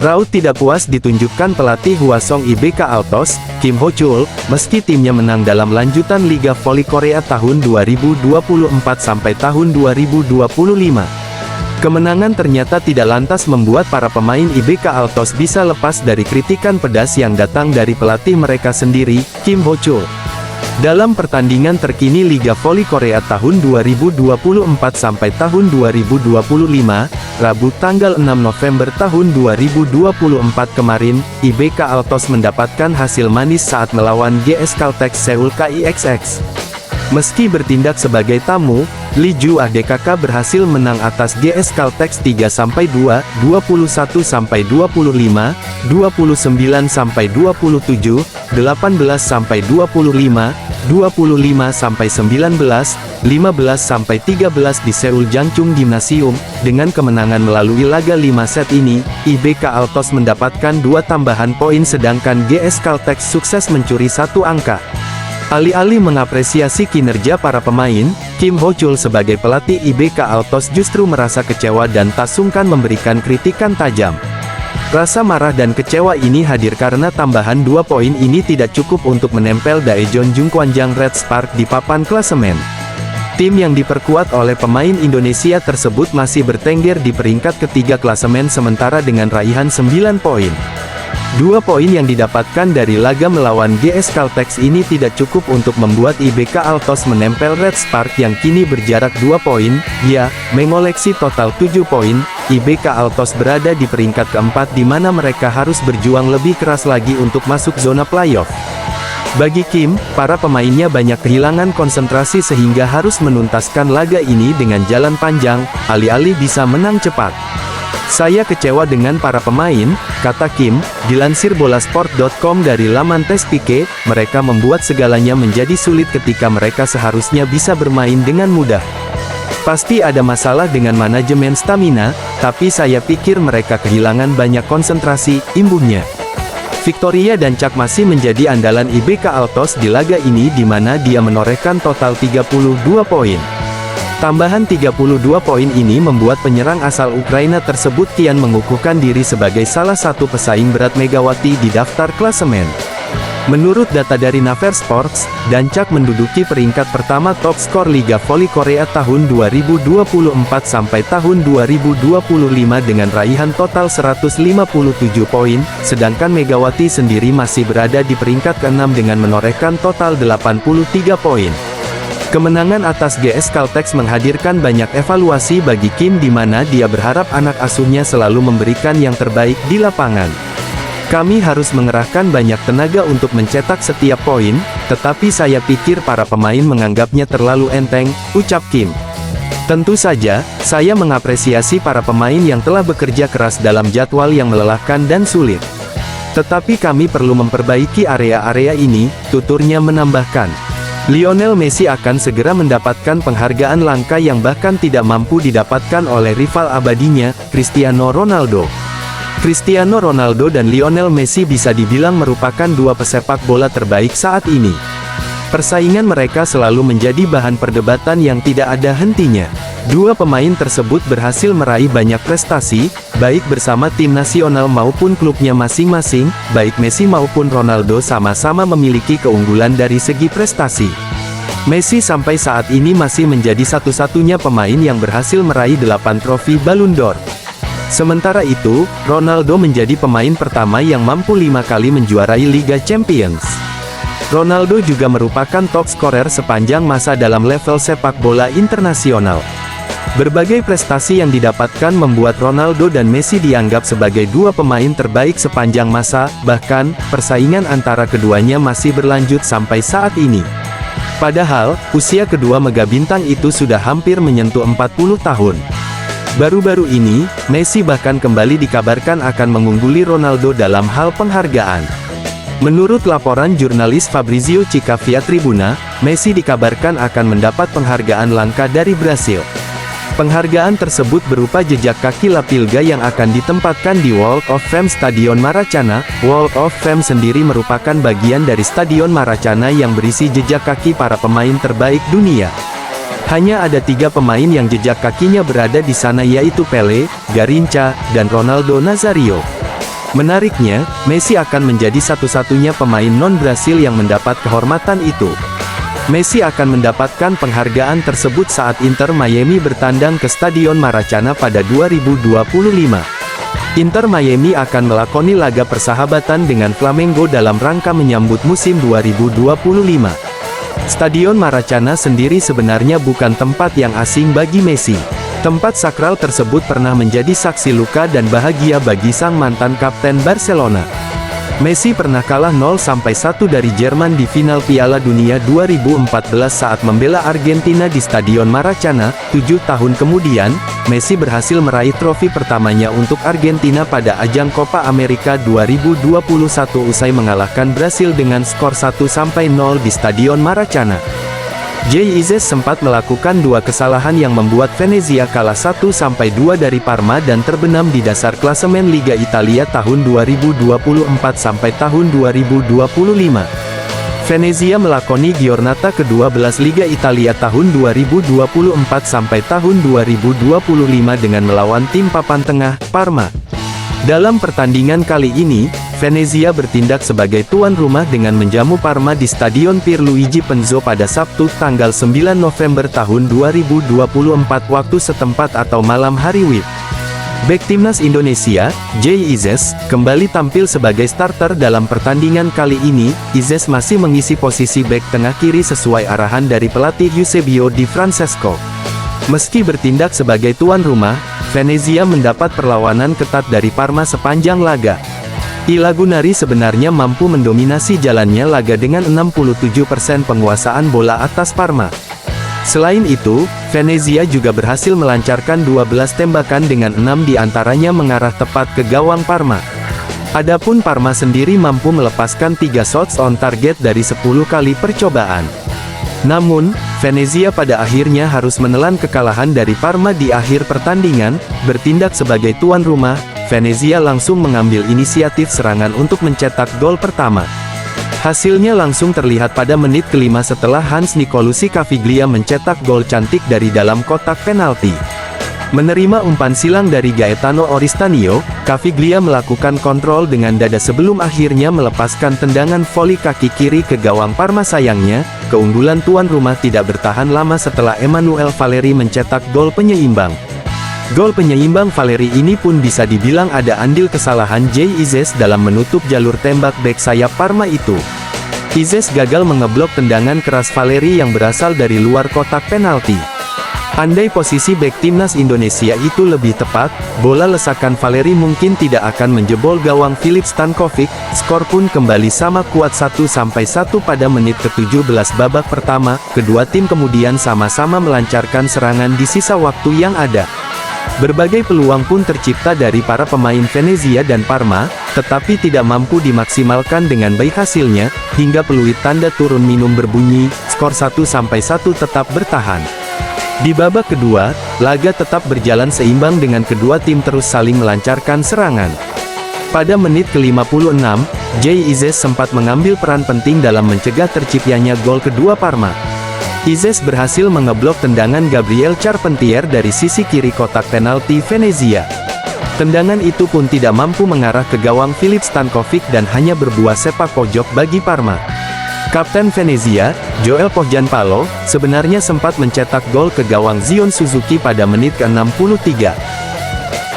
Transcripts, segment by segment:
Raut tidak puas ditunjukkan pelatih Hwasong IBK Altos, Kim Ho-chul, meski timnya menang dalam lanjutan Liga Voli Korea tahun 2024 sampai tahun 2025. Kemenangan ternyata tidak lantas membuat para pemain IBK Altos bisa lepas dari kritikan pedas yang datang dari pelatih mereka sendiri, Kim Ho-chul. Dalam pertandingan terkini Liga Voli Korea tahun 2024 sampai tahun 2025, Rabu tanggal 6 November tahun 2024 kemarin, IBK Altos mendapatkan hasil manis saat melawan GS Caltex Seoul KIXX. Meski bertindak sebagai tamu, Lee Ju ADKK berhasil menang atas GS Caltex 3-2, 21-25, 29-27, 18-25, 25-19, 15-13 di Seoul Jangchung Gymnasium. Dengan kemenangan melalui laga 5 set ini, IBK Altos mendapatkan 2 tambahan poin sedangkan GS Caltex sukses mencuri 1 angka. Alih-alih mengapresiasi kinerja para pemain, Kim Ho-chul sebagai pelatih IBK Altos justru merasa kecewa dan tak sungkan memberikan kritikan tajam. Rasa marah dan kecewa ini hadir karena tambahan 2 poin ini tidak cukup untuk menempel Daejeon Jungkwanjang Red Spark di papan klasemen. Tim yang diperkuat oleh pemain Indonesia tersebut masih bertengger di peringkat ketiga klasemen sementara dengan raihan 9 poin. 2 poin yang didapatkan dari laga melawan GS Caltex ini tidak cukup untuk membuat IBK Altos menempel Red Spark yang kini berjarak 2 poin, mengoleksi total 7 poin. IBK Altos berada di peringkat keempat di mana mereka harus berjuang lebih keras lagi untuk masuk zona playoff. Bagi Kim, para pemainnya banyak kehilangan konsentrasi sehingga harus menuntaskan laga ini dengan jalan panjang, alih-alih bisa menang cepat. Saya kecewa dengan para pemain, kata Kim, dilansir bolasport.com dari laman tes Pique, mereka membuat segalanya menjadi sulit ketika mereka seharusnya bisa bermain dengan mudah. Pasti ada masalah dengan manajemen stamina, tapi saya pikir mereka kehilangan banyak konsentrasi, imbuhnya. Victoria dan Chak masih menjadi andalan IBK Altos di laga ini di mana dia menorehkan total 32 poin. Tambahan 32 poin ini membuat penyerang asal Ukraina tersebut kian mengukuhkan diri sebagai salah satu pesaing berat Megawati di daftar klasemen. Menurut data dari Naver Sports, Dancak menduduki peringkat pertama top skor Liga Voli Korea tahun 2024 sampai tahun 2025 dengan raihan total 157 poin, sedangkan Megawati sendiri masih berada di peringkat ke-6 dengan menorehkan total 83 poin. Kemenangan atas GS Caltex menghadirkan banyak evaluasi bagi Kim di mana dia berharap anak asuhnya selalu memberikan yang terbaik di lapangan. Kami harus mengerahkan banyak tenaga untuk mencetak setiap poin, tetapi saya pikir para pemain menganggapnya terlalu enteng, ucap Kim. Tentu saja, saya mengapresiasi para pemain yang telah bekerja keras dalam jadwal yang melelahkan dan sulit. Tetapi kami perlu memperbaiki area-area ini, tuturnya menambahkan. Lionel Messi akan segera mendapatkan penghargaan langka yang bahkan tidak mampu didapatkan oleh rival abadinya, Cristiano Ronaldo. Cristiano Ronaldo dan Lionel Messi bisa dibilang merupakan 2 pesepak bola terbaik saat ini. Persaingan mereka selalu menjadi bahan perdebatan yang tidak ada hentinya. 2 pemain tersebut berhasil meraih banyak prestasi, baik bersama tim nasional maupun klubnya masing-masing, baik Messi maupun Ronaldo sama-sama memiliki keunggulan dari segi prestasi. Messi sampai saat ini masih menjadi satu-satunya pemain yang berhasil meraih 8 trofi Ballon d'Or. Sementara itu, Ronaldo menjadi pemain pertama yang mampu 5 kali menjuarai Liga Champions. Ronaldo juga merupakan top scorer sepanjang masa dalam level sepak bola internasional. Berbagai prestasi yang didapatkan membuat Ronaldo dan Messi dianggap sebagai 2 pemain terbaik sepanjang masa, bahkan, persaingan antara keduanya masih berlanjut sampai saat ini. Padahal, usia kedua mega bintang itu sudah hampir menyentuh 40 tahun. Baru-baru ini, Messi bahkan kembali dikabarkan akan mengungguli Ronaldo dalam hal penghargaan. Menurut laporan jurnalis Fabrizio Chica via Tribuna, Messi dikabarkan akan mendapat penghargaan langka dari Brasil. Penghargaan tersebut berupa jejak kaki La Pilga yang akan ditempatkan di Walk of Fame Stadion Maracana. Walk of Fame sendiri merupakan bagian dari Stadion Maracana yang berisi jejak kaki para pemain terbaik dunia. Hanya ada 3 pemain yang jejak kakinya berada di sana yaitu Pelé, Garrincha, dan Ronaldo Nazario. Menariknya, Messi akan menjadi satu-satunya pemain non-Brasil yang mendapat kehormatan itu. Messi akan mendapatkan penghargaan tersebut saat Inter Miami bertandang ke Stadion Maracana pada 2025. Inter Miami akan melakoni laga persahabatan dengan Flamengo dalam rangka menyambut musim 2025. Stadion Maracana sendiri sebenarnya bukan tempat yang asing bagi Messi. Tempat sakral tersebut pernah menjadi saksi luka dan bahagia bagi sang mantan kapten Barcelona. Messi pernah kalah 0-1 dari Jerman di final Piala Dunia 2014 saat membela Argentina di Stadion Maracana. 7 tahun kemudian, Messi berhasil meraih trofi pertamanya untuk Argentina pada ajang Copa America 2021 usai mengalahkan Brasil dengan skor 1-0 di Stadion Maracana. Jay Izzes sempat melakukan 2 kesalahan yang membuat Venezia kalah 1-2 dari Parma dan terbenam di dasar klasemen Liga Italia tahun 2024 sampai tahun 2025. Venezia melakoni giornata ke-12 Liga Italia tahun 2024 sampai tahun 2025 dengan melawan tim papan tengah, Parma. Dalam pertandingan kali ini, Venezia bertindak sebagai tuan rumah dengan menjamu Parma di Stadion Pierluigi Penzo pada Sabtu tanggal 9 November tahun 2024 waktu setempat atau malam hari WIB. Bek timnas Indonesia, Jay Izzes, kembali tampil sebagai starter dalam pertandingan kali ini. Izzes masih mengisi posisi bek tengah kiri sesuai arahan dari pelatih Eusebio Di Francesco. Meski bertindak sebagai tuan rumah, Venezia mendapat perlawanan ketat dari Parma sepanjang laga. I Lagunari sebenarnya mampu mendominasi jalannya laga dengan 67% penguasaan bola atas Parma. Selain itu, Venezia juga berhasil melancarkan 12 tembakan dengan 6 diantaranya mengarah tepat ke gawang Parma. Adapun Parma sendiri mampu melepaskan 3 shots on target dari 10 kali percobaan. Namun, Venezia pada akhirnya harus menelan kekalahan dari Parma di akhir pertandingan. Bertindak sebagai tuan rumah, Venezia langsung mengambil inisiatif serangan untuk mencetak gol pertama. Hasilnya langsung terlihat pada menit kelima setelah Hans Nicolucci Caviglia mencetak gol cantik dari dalam kotak penalti. Menerima umpan silang dari Gaetano Oristanio, Caviglia melakukan kontrol dengan dada sebelum akhirnya melepaskan tendangan voli kaki kiri ke gawang Parma. Sayangnya, keunggulan tuan rumah tidak bertahan lama setelah Emmanuel Valeri mencetak gol penyeimbang. Gol penyeimbang Valeri ini pun bisa dibilang ada andil kesalahan Jay Izzes dalam menutup jalur tembak bek sayap Parma itu. Izzes gagal mengeblok tendangan keras Valeri yang berasal dari luar kotak penalti. Andai posisi bek timnas Indonesia itu lebih tepat, bola lesakan Valeri mungkin tidak akan menjebol gawang Filip Stankovic. Skor pun kembali sama kuat 1-1 pada menit ke-17 babak pertama. Kedua tim kemudian sama-sama melancarkan serangan di sisa waktu yang ada. Berbagai peluang pun tercipta dari para pemain Venezia dan Parma, tetapi tidak mampu dimaksimalkan dengan baik hasilnya, hingga peluit tanda turun minum berbunyi. Skor 1-1 tetap bertahan. Di babak kedua, laga tetap berjalan seimbang dengan kedua tim terus saling melancarkan serangan. Pada menit ke-56, Jay Izzes sempat mengambil peran penting dalam mencegah terciptanya gol kedua Parma. Izzes berhasil mengeblok tendangan Gabriel Charpentier dari sisi kiri kotak penalti Venezia. Tendangan itu pun tidak mampu mengarah ke gawang Filip Stankovic dan hanya berbuah sepak pojok bagi Parma. Kapten Venezia, Joel Pohjanpalo, sebenarnya sempat mencetak gol ke gawang Zion Suzuki pada menit ke-63.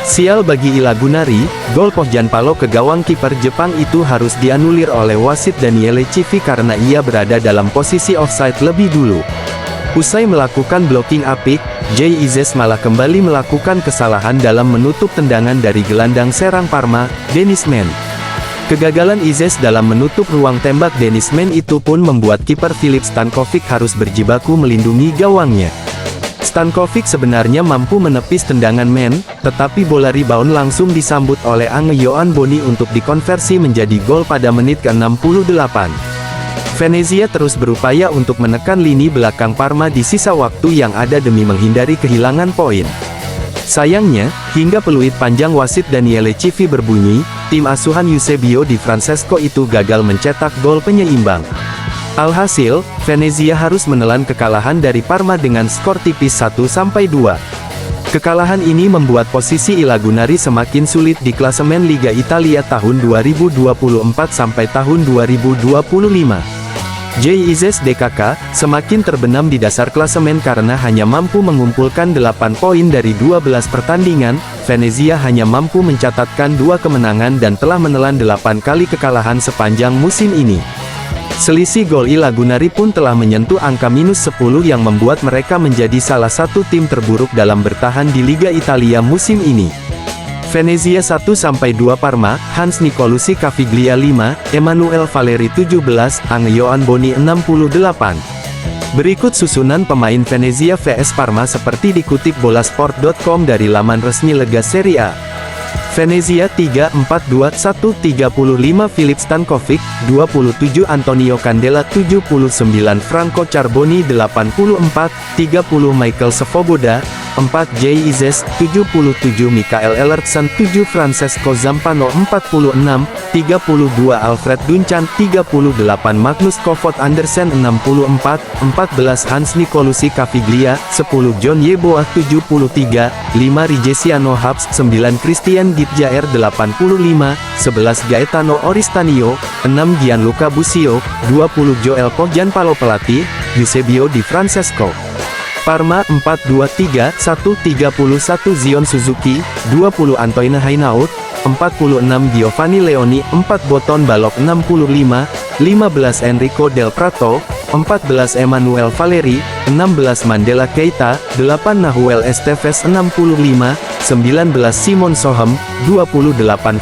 Sial bagi I Lagunari, gol Pohjanpalo ke gawang kiper Jepang itu harus dianulir oleh wasit Daniele Civi karena ia berada dalam posisi offside lebih dulu. Usai melakukan blocking apik, Jay Izzes malah kembali melakukan kesalahan dalam menutup tendangan dari gelandang serang Parma, Dennis Mann. Kegagalan Izzes dalam menutup ruang tembak Dennis Mann itu pun membuat kiper Filip Stankovic harus berjibaku melindungi gawangnya. Stankovic sebenarnya mampu menepis tendangan Mann, tetapi bola rebound langsung disambut oleh Ange Yohan Boni untuk dikonversi menjadi gol pada menit ke-68. Venezia terus berupaya untuk menekan lini belakang Parma di sisa waktu yang ada demi menghindari kehilangan poin. Sayangnya, hingga peluit panjang wasit Daniele Civi berbunyi, tim asuhan Eusebio Di Francesco itu gagal mencetak gol penyeimbang. Alhasil, Venezia harus menelan kekalahan dari Parma dengan skor tipis 1-2. Kekalahan ini membuat posisi I Lagunari semakin sulit di klasemen Liga Italia tahun 2024 sampai tahun 2025. JIZS DKK, semakin terbenam di dasar klasemen karena hanya mampu mengumpulkan 8 poin dari 12 pertandingan. Venezia hanya mampu mencatatkan 2 kemenangan dan telah menelan 8 kali kekalahan sepanjang musim ini. Selisih gol I Lagunari pun telah menyentuh angka -10 yang membuat mereka menjadi salah satu tim terburuk dalam bertahan di Liga Italia musim ini. Venezia 1-2 Parma, Hans Nicolucci Caviglia 5, Emanuele Valeri 17, Angelo Boni 68. Berikut susunan pemain Venezia vs Parma seperti dikutip bolasport.com dari laman resmi Lega Serie A. Venezia 3-4-2-1 35 Filip Stankovic, 27 Antonio Candela 79 Franco Carboni 84, 30 Michael Svoboda, 4 JIZS, 77 Mikael Ellertson 7 Francesco Zampano 46, 32 Alfred Duncan 38 Magnus Kofod Andersen 64, 14 Hans Nicolucci Caviglia, 10 John Yeboah 73, 5 Rigesiano Habs 9 Christian Gitjaer 85, 11 Gaetano Oristanio, 6 Gianluca Busio, 20 Joel Gianpaolo Pelati, Eusebio Di Francesco. Parma 4-2-3-1 31 Zion Suzuki, 20 Antoine Hainaut, 46 Giovanni Leoni, 4 Boton Balok 65, 15 Enrico Del Prato, 14 Emanuele Valeri, 16 Mandela Keita, 8 Nahuel Esteves 65, 19 Simon Sohem, 28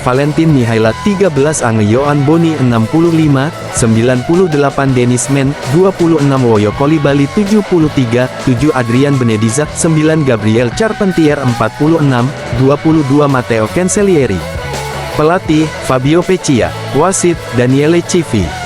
Valentin Mihaila 13 Angelo Boni 65, 98 Denis Men, 26 Woyo Kolibali 73, 7 Adrian Benedizat 9 Gabriel Charpentier 46, 22 Matteo Cancellieri. Pelatih, Fabio Peccia. Wasit, Daniele Civi.